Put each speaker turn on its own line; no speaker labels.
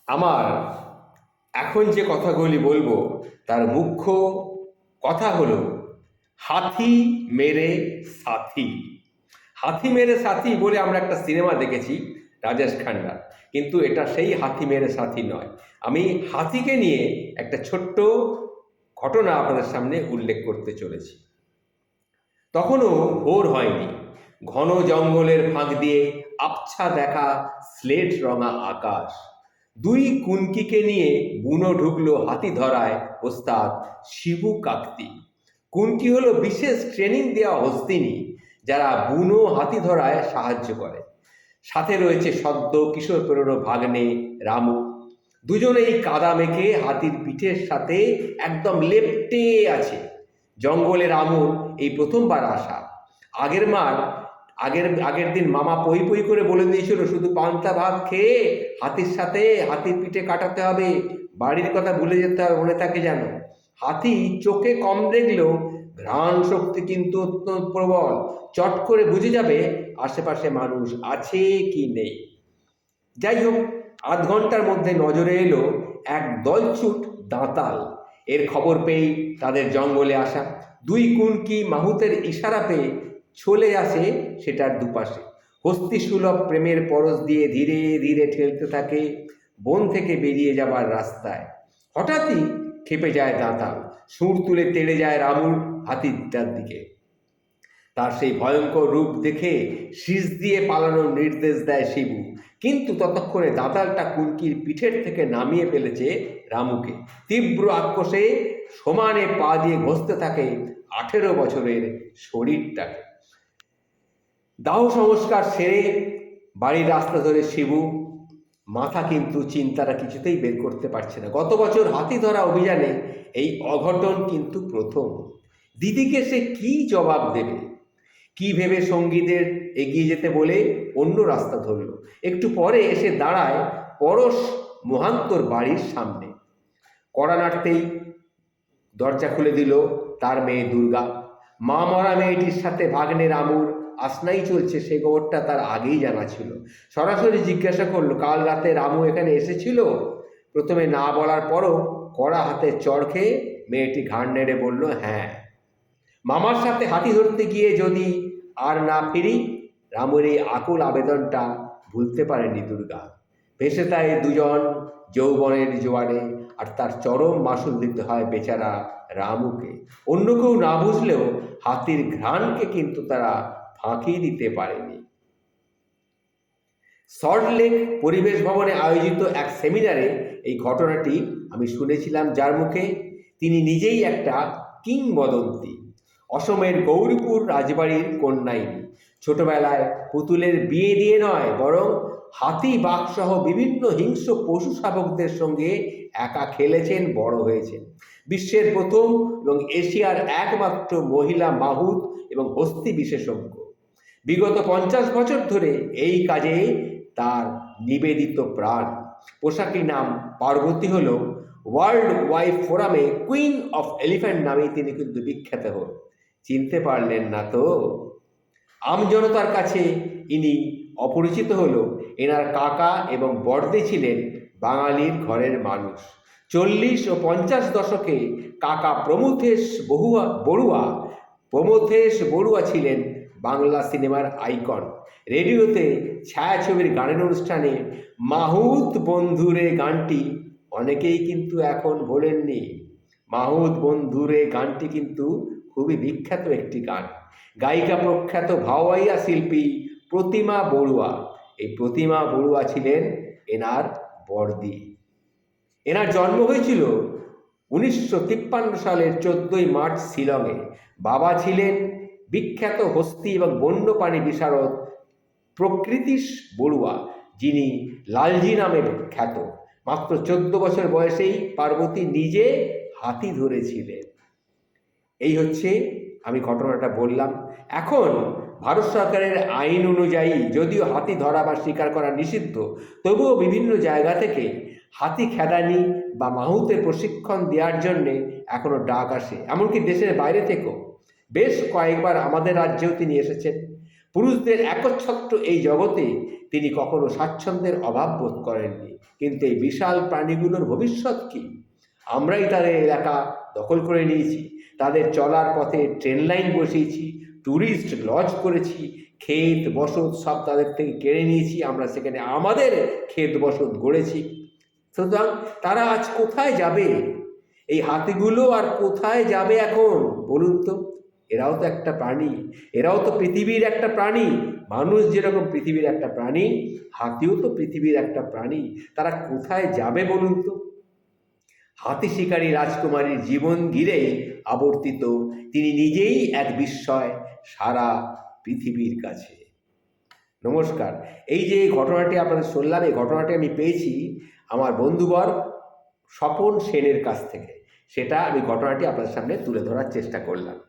আমার এখন যে কথাগুলি বলবো তার মুখ্য কথা হলো হাতি মেরে সাথী। হাতি মেরে সাথী বলে আমরা একটা সিনেমা দেখেছি রাজেশ খান্নার, কিন্তু এটা সেই হাতি মেরে সাথী নয়। আমি হাতিকে নিয়ে একটা ছোট্ট ঘটনা আপনাদের সামনে উল্লেখ করতে চলেছি। তখনও ভোর হয়নি, ঘন জঙ্গলের ফাঁক দিয়ে আবছা দেখা স্লেট রঙা আকাশ। দুই কুনকিকে নিয়ে বুনো ঢুকলো হাতি ধরায় ওস্তাদ শিবু কাকতি। কুনকি হলো বিশেষ ট্রেনিং দেওয়া হস্তিনী, যারা বুনো হাতি ধরায় সাহায্য করে। সাথে রয়েছে সদ্য কিশোর পেরোনো ভাগ্নে রামু। দুজনেই কাদা মেখে হাতির পিঠের সাথে একদম লেপ্টে আছে। জঙ্গলে রামুর এই প্রথমবার আসা। আগের মার আগের দিন মামা পই পই করে বলে দিয়েছিল শুধু পান্তা ভাত খেয়ে হাতির সাথে হাতির পিঠে কাটাতে হবে, বাড়ির কথা ভুলে যেতে হবে, মনে থাকে যেন। হাতি চোখে কম দেখলেও ঘ্রাণ শক্তি কিন্তু অত্যন্ত প্রবল। চট করে বুঝে যাবে আশেপাশে মানুষ আছে কি নেই। যাই হোক, আধ ঘন্টার মধ্যে নজরে এলো এক দলছুট দাঁতাল। এর খবর পেয়েই তাদের জঙ্গলে আসা। দুই কুনকি মাহুতের ইশারা পেয়ে চলে আসে সেটার দুপাশে। হস্তিসুলভ প্রেমের পরশ দিয়ে ধীরে ধীরে ঠেলতে থাকে বন থেকে বেরিয়ে যাবার রাস্তায়। হঠাৎই খেপে যায় দাঁতাল, সুর তুলে তেড়ে যায় রামুর হাতিটার দিকে। তার সেই ভয়ঙ্কর রূপ দেখে শীষ দিয়ে পালানোর নির্দেশ দেয় শিবু, কিন্তু ততক্ষণে দাঁতালটা কুনকির পিঠের থেকে নামিয়ে ফেলেছে রামুকে। তীব্র আক্রোশে সমানে পা দিয়ে ঘষতে থাকে 18 বছরের শরীরটাকে। দাহ সংস্কার সেরে বাড়ির রাস্তা ধরে শিবু, মাথা কিন্তু চিন্তাটা কিছুতেই বের করতে পারছে না। গত বছর হাতি ধরা অভিযানে এই অঘটন কিন্তু প্রথম। দিদিকে সে কি জবাব দেবে? কি ভেবে সঙ্গীদের এগিয়ে যেতে বলে অন্য রাস্তা ধরল। একটু পরে এসে দাঁড়ায় পরশ মহান্তর বাড়ির সামনে। কড়া নাড়তেই দরজা খুলে দিল তার মেয়ে দুর্গা। মা মরা মেয়েটির সাথে ভাগ্নে রামুর আসনাই চলছে, সে খবরটা তার আগেই জানা ছিল। সরাসরি জিজ্ঞাসা করলো, কাল রাতে রামু এখানে এসেছিল? প্রথমে না বলার পরও কড়া হাতে চড় খেয়ে মেয়েটি ঘাড় নেড়ে বলল, হ্যাঁ। মামার সাথে হাতি ধরতে গিয়ে যদি আর না ফিরি? রামুর এই আকুল আবেদনটা ভুলতে পারেনি দুর্গা। ভেসে তাই দুজন যৌবনের জোয়ারে, আর তার চরম মাসুল দিতে হয় বেচারা রামুকে। অন্য কেউ না বুঝলেও হাতির ঘ্রাণকে কিন্তু তারা ফাঁকি দিতে পারেনি। সল্টলেক পরিবেশ ভবনে আয়োজিত এক সেমিনারে এই ঘটনাটি আমি শুনেছিলাম, যার মুখে তিনি নিজেই একটা কিংবদন্তি। অসমের গৌরীপুর রাজবাড়ির কন্যাইনি। ছোটবেলায় পুতুলের বিয়ে দিয়ে নয়, বরং হাতি বাঘসহ বিভিন্ন হিংস্র পশু শাবকদের সঙ্গে একা খেলেছেন, বড় হয়েছেন। বিশ্বের প্রথম এবং এশিয়ার একমাত্র মহিলা মাহুত এবং হস্তি বিশেষজ্ঞ। বিগত 50 বছর ধরে এই কাজে তার নিবেদিত প্রাণ। পোশাকি নাম পার্বতী হল ওয়ার্ল্ড ওয়াইফ ফোরামে কুইন অফ এলিফ্যান্ট নামে তিনি কিন্তু বিখ্যাত হন। চিনতে পারলেন না তো? আমজনতার কাছে ইনি অপরিচিত হলো। এনার কাকা এবং বড়দি ছিলেন বাঙালির ঘরের মানুষ। 40 ও 50 দশকে কাকা প্রমথেশ বড়ুয়া ছিলেন বাংলা সিনেমার আইকন। রেডিওতে ছায়াছবির গানের অনুষ্ঠানে মাহুত বন্ধুরে গানটি অনেকেই কিন্তু এখন ভোলেননি। মাহুত বন্ধুরে গানটি কিন্তু খুবই বিখ্যাত একটি গান। গায়িকা প্রখ্যাত ভাওয়াইয়া শিল্পী প্রতিমা বড়ুয়া। এই প্রতিমা বড়ুয়া ছিলেন এনার বড়দি। এনার জন্ম হয়েছিল 1953 সালের 14ই মার্চ শিলংয়ে। বাবা ছিলেন বিখ্যাত হস্তি এবং বন্যপ্রাণী বিশারদ প্রকৃতিশ বড়ুয়া, যিনি লালজি নামে খ্যাত। মাত্র 14 বছর বয়সেই পার্বতী নিজে হাতি ধরেছিলেন। এই হচ্ছে আমি ঘটনাটা বললাম। এখন ভারত সরকারের আইন অনুযায়ী যদিও হাতি ধরা বা শিকার করা নিষিদ্ধ, তবুও বিভিন্ন জায়গা থেকে হাতি খেদানি বা মাহুতের প্রশিক্ষণ দেওয়ার জন্যে এখনও ডাক আসে, এমনকি দেশের বাইরে থেকেও। বেশ কয়েকবার আমাদের রাজ্যেও তিনি এসেছেন। পুরুষদের একচ্ছত্র এই জগতে তিনি কখনো স্বাচ্ছন্দ্যের অভাব বোধ করেননি। কিন্তু এই বিশাল প্রাণীগুলোর ভবিষ্যৎ কী? আমরাই তাদের এলাকা দখল করে নিয়েছি, তাদের চলার পথে ট্রেন লাইন বসিয়েছি, ট্যুরিস্ট লজ করেছি, ক্ষেত বসত সব তাদের থেকে কেড়ে নিয়েছি, আমরা সেখানে আমাদের ক্ষেত বসত গড়েছি। সুতরাং তারা আজ কোথায় যাবে? এই হাতিগুলো আর কোথায় যাবে এখন বলুন তো? এরাও তো একটা প্রাণী, এরাও তো পৃথিবীর একটা প্রাণী। মানুষ যেরকম পৃথিবীর একটা প্রাণী, হাতিও তো পৃথিবীর একটা প্রাণী। তারা কোথায় যাবে বলুন তো? হাতি শিকারী রাজকুমারীর জীবন ঘিরেই আবর্তিত, তিনি নিজেই এক বিস্ময় সারা পৃথিবীর কাছে। নমস্কার। এই যে ঘটনাটি আপনাদের শুনলাম, এই ঘটনাটি আমি পেয়েছি আমার বন্ধুবর স্বপন সেনের কাছ থেকে। সেটা আমি ঘটনাটি আপনাদের সামনে তুলে ধরার চেষ্টা করলাম।